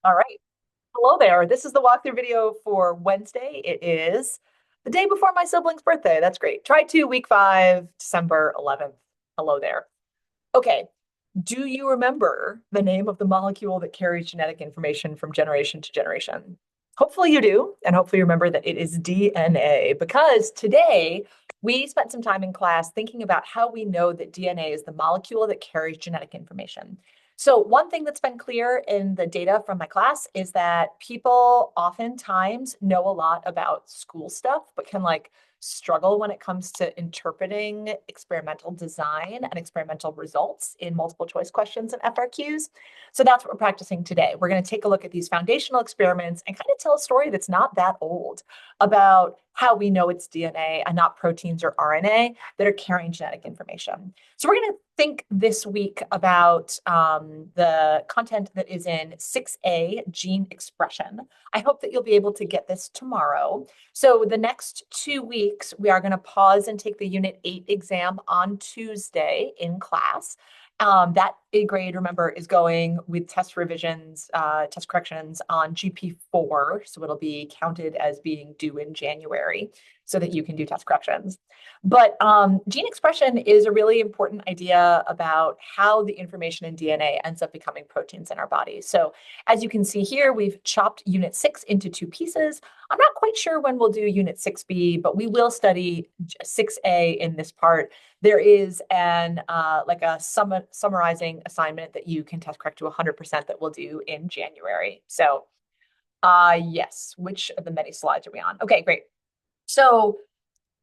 All right. Hello there. This is the walkthrough video for Wednesday. It is the day before my sibling's birthday. That's great. Try to week 5, December 11th. Hello there. Okay. Do you remember the name of the molecule that carries genetic information from generation to generation? Hopefully you do, and hopefully you remember that it is DNA, because today we spent some time in class thinking about how we know that DNA is the molecule that carries genetic information. So one thing that's been clear in the data from my class is that people oftentimes know a lot about school stuff, but can struggle when it comes to interpreting experimental design and experimental results in multiple choice questions and FRQs. So that's what we're practicing today. We're going to take a look at these foundational experiments and kind of tell a story that's not that old about how we know it's DNA and not proteins or RNA that are carrying genetic information. So we're going to think this week about the content that is in 6A, gene expression. I hope that you'll be able to get this tomorrow. So the next 2 weeks, we are going to pause and take the Unit 8 exam on Tuesday in class. That A grade, remember, is going with test revisions, test corrections on GP4. So it'll be counted as being due in January so that you can do test corrections. But gene expression is a really important idea about how the information in DNA ends up becoming proteins in our bodies. So as you can see here, we've chopped Unit 6 into 2 pieces. I'm not quite sure when we'll do Unit 6B, but we will study 6A in this part. There is a summarizing assignment that you can test correct to 100% that we'll do in January. So yes, which of the many slides are we on? Okay, great. So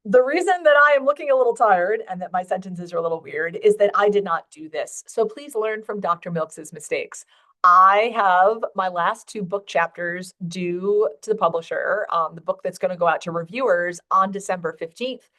the reason that I am looking a little tired and that my sentences are a little weird is that I did not do this. So please learn from Dr. Milks's mistakes. I have my last 2 book chapters due to the publisher, the book that's going to go out to reviewers on December 15th.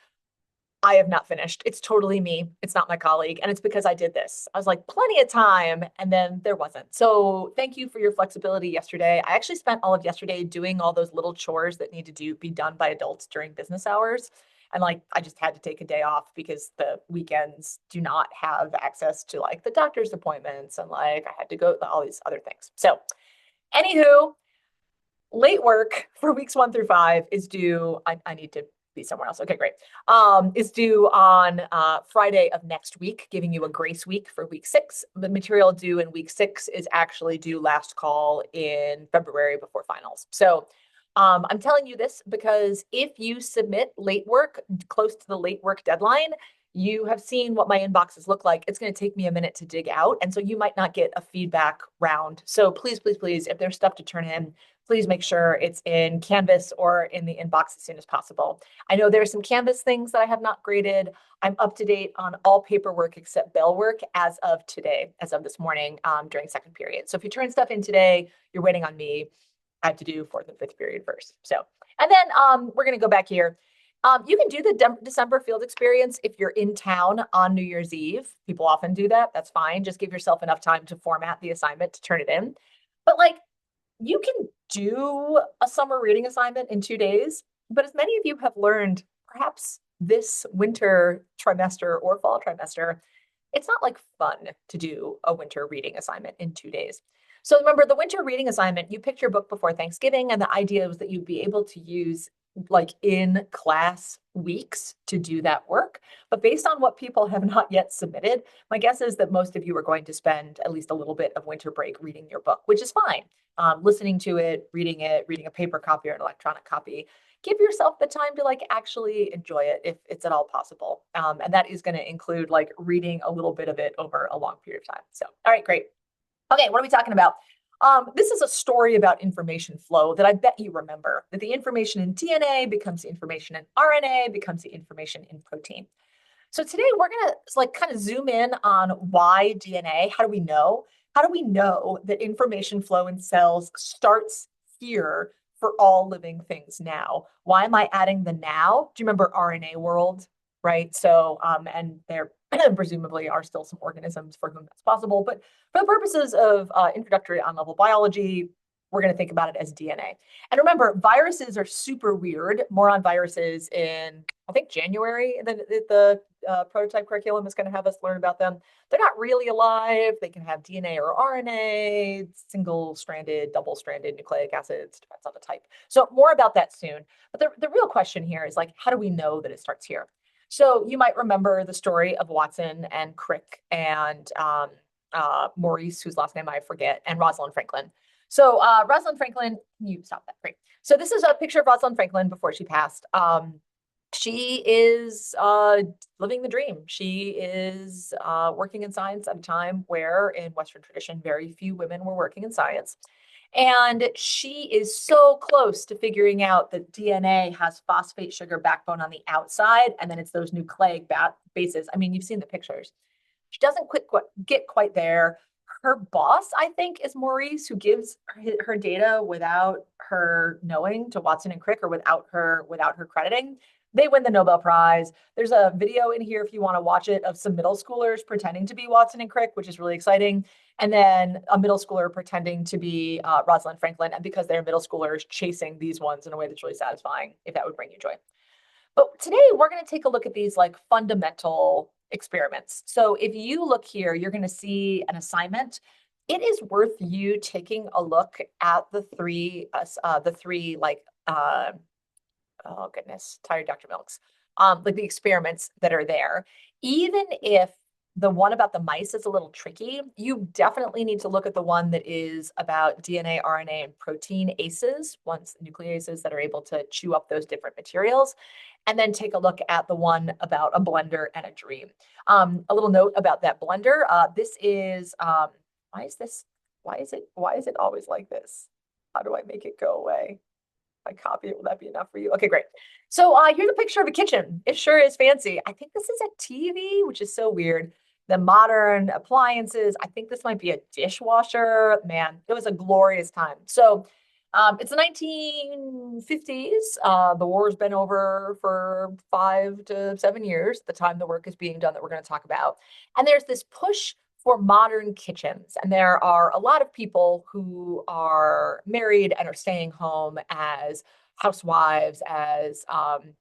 I have not finished. It's totally me. It's not my colleague. And it's because I did this. I was like, plenty of time. And then there wasn't. So thank you for your flexibility yesterday. I actually spent all of yesterday doing all those little chores that need to be done by adults during business hours. And I just had to take a day off because the weekends do not have access to the doctor's appointments. And I had to go to all these other things. So anywho, late work for weeks 1 through 5 is due. I need to be somewhere else. Okay, great. Is due on Friday of next week, giving you a grace week for week 6. The material due in week 6 is actually due last call in February before finals. So I'm telling you this because if you submit late work close to the late work deadline, you have seen what my inboxes look like. It's going to take me a minute to dig out. And so you might not get a feedback round. So please, please, please, if there's stuff to turn in, please make sure it's in Canvas or in the inbox as soon as possible. I know there are some Canvas things that I have not graded. I'm up to date on all paperwork except bell work as of today, as of this morning during second period. So if you turn stuff in today, you're waiting on me. I have to do 4th and 5th period first. So, and then we're going to go back here. You can do the December field experience if you're in town on New Year's Eve. People often do that. That's fine. Just give yourself enough time to format the assignment to turn it in. But you can do a summer reading assignment in 2 days. But as many of you have learned, perhaps this winter trimester or fall trimester, it's not fun to do a winter reading assignment in 2 days. So remember, the winter reading assignment, you picked your book before Thanksgiving, and the idea was that you'd be able to use in class weeks to do that work. But based on what people have not yet submitted, my guess is that most of you are going to spend at least a little bit of winter break reading your book, which is fine. Listening to it, reading a paper copy or an electronic copy. Give yourself the time to actually enjoy it if it's at all possible. And that is going to include reading a little bit of it over a long period of time. So, all right, great. Okay, what are we talking about? This is a story about information flow that I bet you remember, that the information in DNA becomes the information in RNA, becomes the information in protein. So today we're going to kind of zoom in on why DNA. How do we know? How do we know that information flow in cells starts here for all living things now? Why am I adding the now? Do you remember RNA world, right? So, and there presumably are still some organisms for whom that's possible. But for the purposes of introductory on-level biology, we're going to think about it as DNA. And remember, viruses are super weird. More on viruses in, I think, January. The prototype curriculum is going to have us learn about them. They're not really alive. They can have DNA or RNA, single-stranded, double-stranded nucleic acids, depends on the type. So more about that soon. But the real question here is like, how do we know that it starts here? So you might remember the story of Watson and Crick and Maurice, whose last name I forget, and Rosalind Franklin. So Rosalind Franklin, can you stop that? Great. So this is a picture of Rosalind Franklin before she passed. She is living the dream. She is working in science at a time where, in Western tradition, very few women were working in science. And she is so close to figuring out that DNA has phosphate sugar backbone on the outside, and then it's those nucleic bases. I mean, you've seen the pictures. She doesn't get quite there. Her boss, I think, is Maurice, who gives her data without her knowing to Watson and Crick, or without her crediting. They win the Nobel Prize. There's a video in here if you want to watch it of some middle schoolers pretending to be Watson and Crick, which is really exciting. And then a middle schooler pretending to be Rosalind Franklin, and because they're middle schoolers, chasing these ones in a way that's really satisfying, if that would bring you joy. But today we're going to take a look at these like fundamental experiments. So if you look here, you're going to see an assignment. It is worth you taking a look at the three like oh goodness, tired Dr. Milks, like the experiments that are there. Even if the one about the mice is a little tricky, you definitely need to look at the one that is about DNA, RNA, and protein aces, nucleases that are able to chew up those different materials. And then take a look at the one about a blender and a dream. A little note about that blender. This is, why is it always like this? How do I make it go away? I copy it, will that be enough for you? Okay, great. So here's a picture of a kitchen. It sure is fancy. I think this is a TV, which is so weird. The modern appliances. I think this might be a dishwasher. Man, it was a glorious time. So it's the 1950s. The war's been over for 5 to 7 years, the time the work is being done that we're going to talk about. And there's this push for modern kitchens. And there are a lot of people who are married and are staying home as housewives, as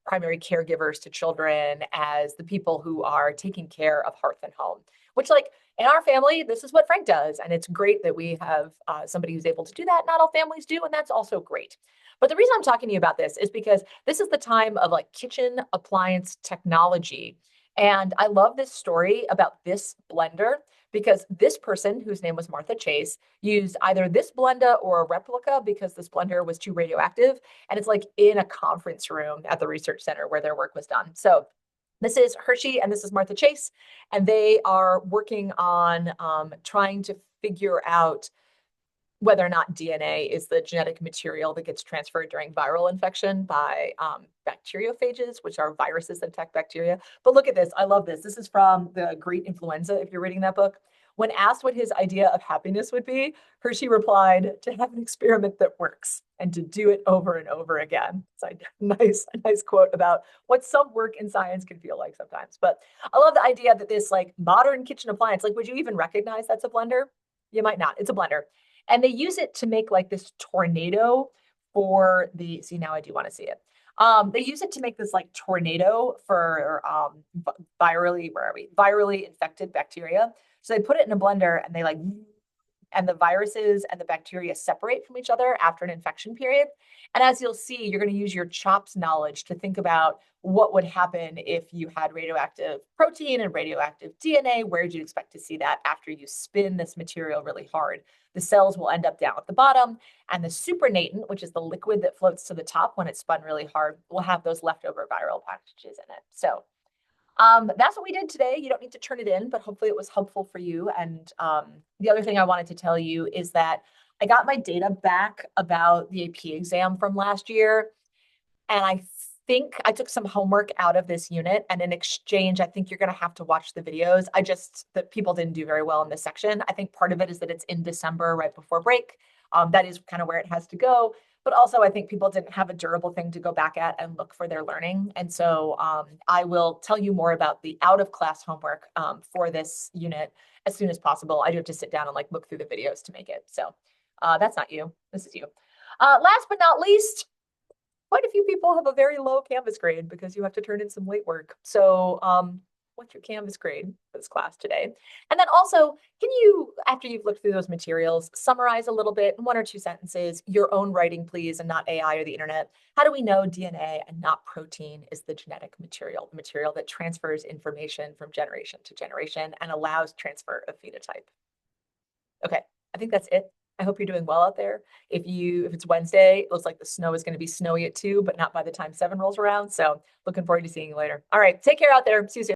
primary caregivers to children, as the people who are taking care of hearth and home, which, like, in our family, this is what Frank does. And it's great that we have somebody who's able to do that. Not all families do, and that's also great. But the reason I'm talking to you about this is because this is the time of like kitchen appliance technology. And I love this story about this blender because this person, whose name was Martha Chase, used either this blender or a replica because this blender was too radioactive. And it's like in a conference room at the research center where their work was done. So this is Hershey and this is Martha Chase, and they are working on trying to figure out whether or not DNA is the genetic material that gets transferred during viral infection by bacteriophages, which are viruses that attack bacteria. But look at this. I love this. This is from The Great Influenza, if you're reading that book. When asked what his idea of happiness would be, Hershey replied, to have an experiment that works and to do it over and over again. It's a nice quote about what some work in science can feel like sometimes. But I love the idea that this like modern kitchen appliance, like, would you even recognize that's a blender? You might not. It's a blender. And they use it to make like this tornado for see, now I do want to see it. They use it to make this like tornado for virally infected bacteria. So they put it in a blender and they and the viruses and the bacteria separate from each other after an infection period. And as you'll see, you're going to use your CHOPS knowledge to think about what would happen if you had radioactive protein and radioactive DNA. Where would you expect to see that after you spin this material really hard? The cells will end up down at the bottom, and the supernatant, which is the liquid that floats to the top when it's spun really hard, will have those leftover viral particles in it. So that's what we did today. You don't need to turn it in, but hopefully it was helpful for you. And the other thing I wanted to tell you is that I got my data back about the AP exam from last year. And I think I took some homework out of this unit. And in exchange, I think you're going to have to watch the videos. That people didn't do very well in this section. I think part of it is that it's in December, right before break. That is kind of where it has to go. But also, I think people didn't have a durable thing to go back at and look for their learning. And so I will tell you more about the out-of-class homework for this unit as soon as possible. I do have to sit down and like look through the videos to make it. So That's not you. This is you. Last but not least, quite a few people have a very low Canvas grade because you have to turn in some late work. So, what's your Canvas grade for this class today? And then also, can you, after you've looked through those materials, summarize a little bit in 1 or 2 sentences, your own writing, please, and not AI or the internet? How do we know DNA and not protein is the genetic material, the material that transfers information from generation to generation and allows transfer of phenotype? Okay, I think that's it. I hope you're doing well out there. If it's Wednesday, it looks like the snow is going to be snowy at 2, but not by the time 7 rolls around. So looking forward to seeing you later. All right, take care out there. See you soon.